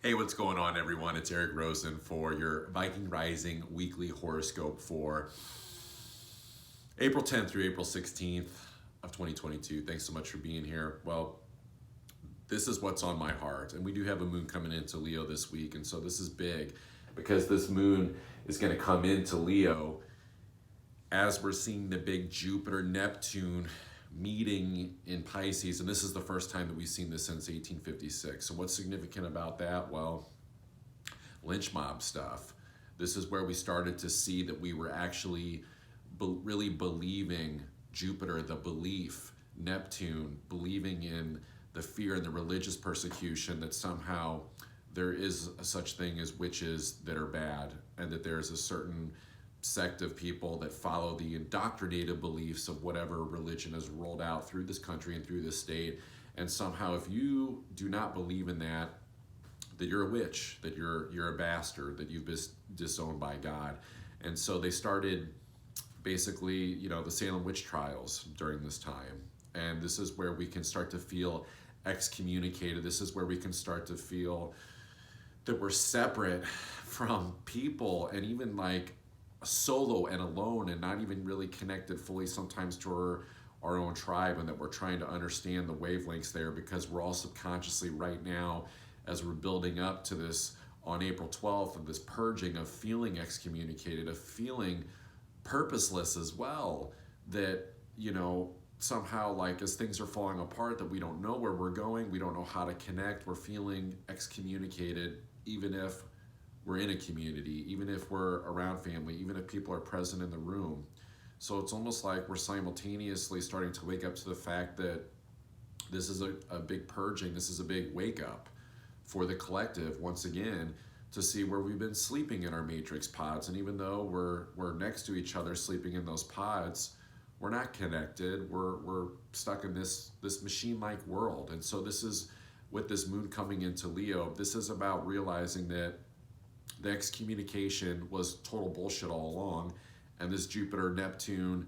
Hey, what's going on, everyone? It's Eric Rosen for your Viking Rising weekly horoscope for April 10th through April 16th of 2022. Thanks so much for being here. Well, this is what's on my heart, and we do have a moon coming into Leo this week, and so this is big because this moon is going to come into Leo as we're seeing the big Jupiter Neptune meeting in Pisces, and this is the first time that we've seen this since 1856. So what's significant about that? Well, Lynch Mob stuff. This is where we started to see that we were actually really believing Jupiter, the belief, Neptune, believing in the fear and the religious persecution, that somehow there is a such thing as witches that are bad, and that there's a certain sect of people that follow the indoctrinated beliefs of whatever religion is rolled out through this country and through this state. And somehow, if you do not believe in that, that you're a witch, that you're a bastard, that you've been disowned by God. And so they started basically, the Salem witch trials during this time. And this is where we can start to feel excommunicated. This is where we can start to feel that we're separate from people, and even like solo and alone, and not even really connected fully sometimes to our own tribe, and that we're trying to understand the wavelengths there, because we're all subconsciously right now, as we're building up to this on April 12th, of this purging of feeling excommunicated, of feeling purposeless as well, that somehow, like, as things are falling apart, that we don't know where we're going, we don't know how to connect, we're feeling excommunicated, even if we're in a community, even if we're around family, even if people are present in the room. So it's almost like we're simultaneously starting to wake up to the fact that this is a big purging, this is a big wake up for the collective, once again, to see where we've been sleeping in our matrix pods. And even though we're next to each other sleeping in those pods, we're not connected, we're stuck in this machine-like world. And so this is, with this moon coming into Leo, this is about realizing that the excommunication was total bullshit all along, and this Jupiter Neptune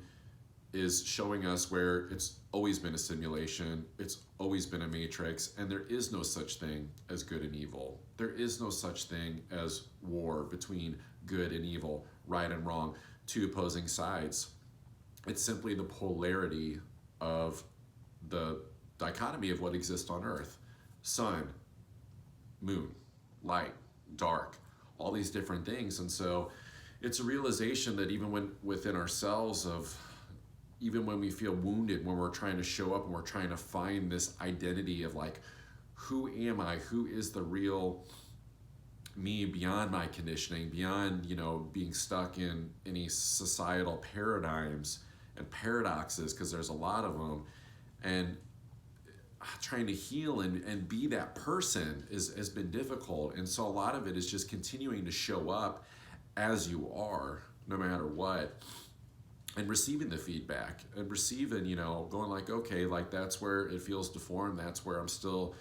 is showing us where it's always been a simulation, it's always been a matrix, and there is no such thing as good and evil. There is no such thing as war between good and evil, right and wrong, two opposing sides. It's simply the polarity of the dichotomy of what exists on Earth. Sun, moon, light, dark, all these different things. And so it's a realization that even when within ourselves, of even when we feel wounded, when we're trying to show up and we're trying to find this identity of like, who am I? Who is the real me beyond my conditioning, beyond, being stuck in any societal paradigms and paradoxes, because there's a lot of them. And trying to heal and be that person has been difficult. And so a lot of it is just continuing to show up as you are, no matter what, and receiving the feedback, and receiving, going like, okay, like, that's where it feels deformed, that's where I'm still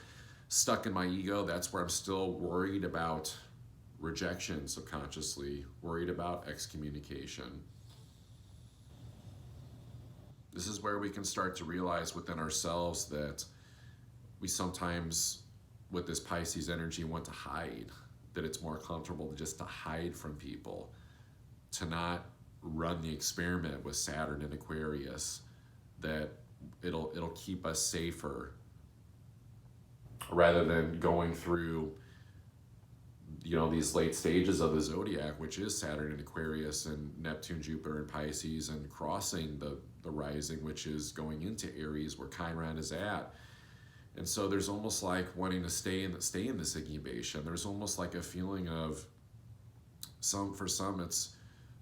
stuck in my ego, that's where I'm still worried about rejection, subconsciously worried about excommunication. This is where we can start to realize within ourselves that we sometimes, with this Pisces energy, want to hide, that it's more comfortable just to hide from people, to not run the experiment with Saturn and Aquarius, that it'll keep us safer, rather than going through these late stages of the zodiac, which is Saturn and Aquarius and Neptune, Jupiter and Pisces, and crossing the rising, which is going into Aries, where Chiron is at. And so there's almost like wanting to stay in this incubation. There's almost like a feeling of, for some it's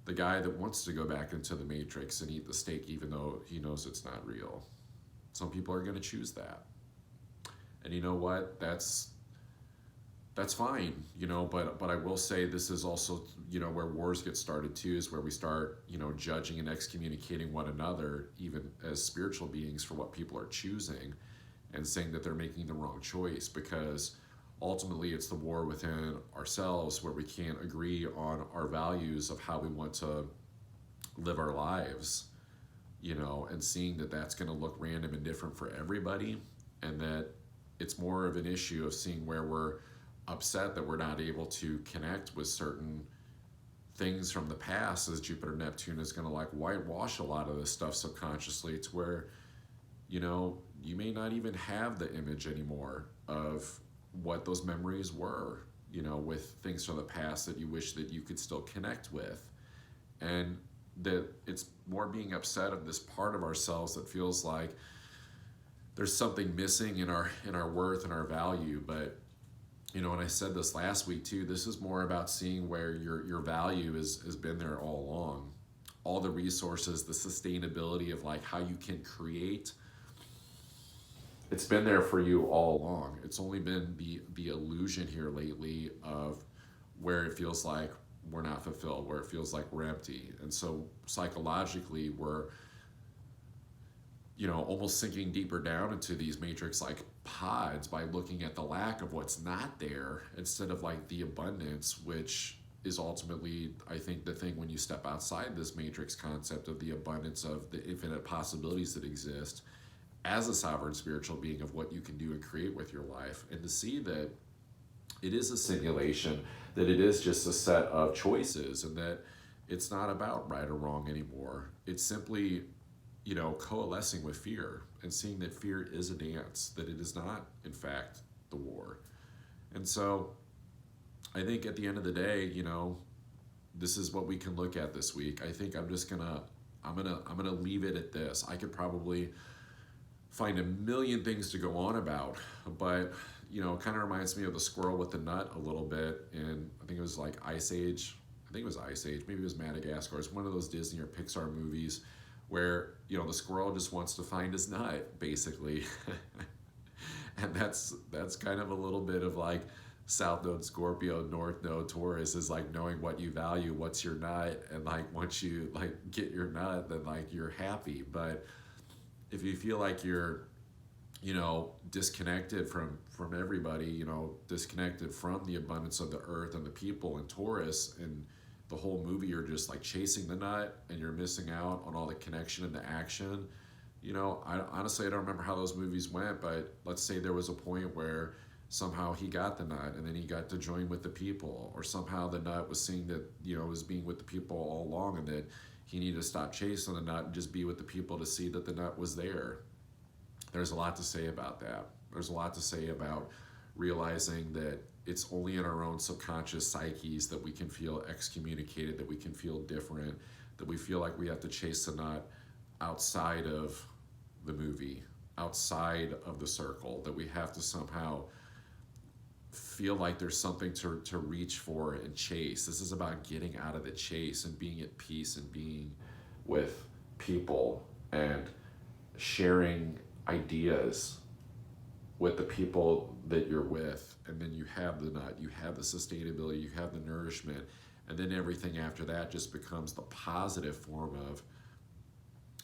the guy that wants to go back into the matrix and eat the steak even though he knows it's not real. Some people are going to choose that. And you know what? That's fine, but I will say this is also, where wars get started too, is where we start, judging and excommunicating one another, even as spiritual beings, for what people are choosing, and saying that they're making the wrong choice, because ultimately it's the war within ourselves, where we can't agree on our values of how we want to live our lives, and seeing that that's going to look random and different for everybody, and that it's more of an issue of seeing where we're upset that we're not able to connect with certain things from the past, as Jupiter Neptune is going to like whitewash a lot of this stuff subconsciously, to where, you know, you may not even have the image anymore of what those memories were, you know, with things from the past that you wish that you could still connect with. And that it's more being upset of this part of ourselves that feels like there's something missing in our worth and our value. But you know, and I said this last week too, this is more about seeing where your value has been there all along. All the resources, the sustainability of like how you can create, it's been there for you all along. It's only been the illusion here lately of where it feels like we're not fulfilled, where it feels like we're empty. And so psychologically, we're, you know, almost sinking deeper down into these matrix like pods by looking at the lack of what's not there instead of like the abundance, which is ultimately, I think, the thing when you step outside this matrix concept of the abundance of the infinite possibilities that exist as a sovereign spiritual being of what you can do and create with your life, and to see that it is a simulation, that it is just a set of choices, and that it's not about right or wrong anymore. It's simply, you know, coalescing with fear and seeing that fear is a dance, that it is not, in fact, the war. And so I think at the end of the day, you know, this is what we can look at this week. I think I'm gonna leave it at this. I could probably find a million things to go on about, but you know, it kind of reminds me of the squirrel with the nut a little bit. And I think it was like Ice Age. I think it was Ice Age. Maybe it was Madagascar. It's one of those Disney or Pixar movies where, you know, the squirrel just wants to find his nut, basically. And that's kind of a little bit of like South Node Scorpio, North Node Taurus, is like knowing what you value, what's your nut, and like once you like get your nut, then like you're happy. But if you feel like you're, you know, disconnected from everybody, you know, disconnected from the abundance of the earth and the people, and Taurus, and the whole movie, you're just like chasing the nut and you're missing out on all the connection and the action. You know, honestly, I don't remember how those movies went, but let's say there was a point where somehow he got the nut and then he got to join with the people, or somehow the nut was seeing that, you know, was being with the people all along, and that he needed to stop chasing the nut and just be with the people to see that the nut was there. There's a lot to say about that. There's a lot to say about realizing that it's only in our own subconscious psyches that we can feel excommunicated, that we can feel different, that we feel like we have to chase the nut outside of the movie, outside of the circle, that we have to somehow feel like there's something to reach for and chase. This is about getting out of the chase and being at peace and being with people and sharing ideas with the people that you're with. And then you have the nut, you have the sustainability, you have the nourishment, and then everything after that just becomes the positive form of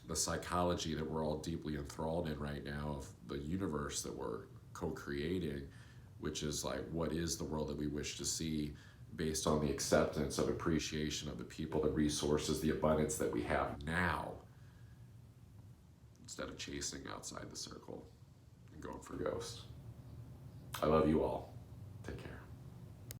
the psychology that we're all deeply enthralled in right now, of the universe that we're co-creating, which is like, what is the world that we wish to see based on the acceptance of appreciation of the people, the resources, the abundance that we have now, instead of chasing outside the circle and going for ghosts. I love you all. Take care.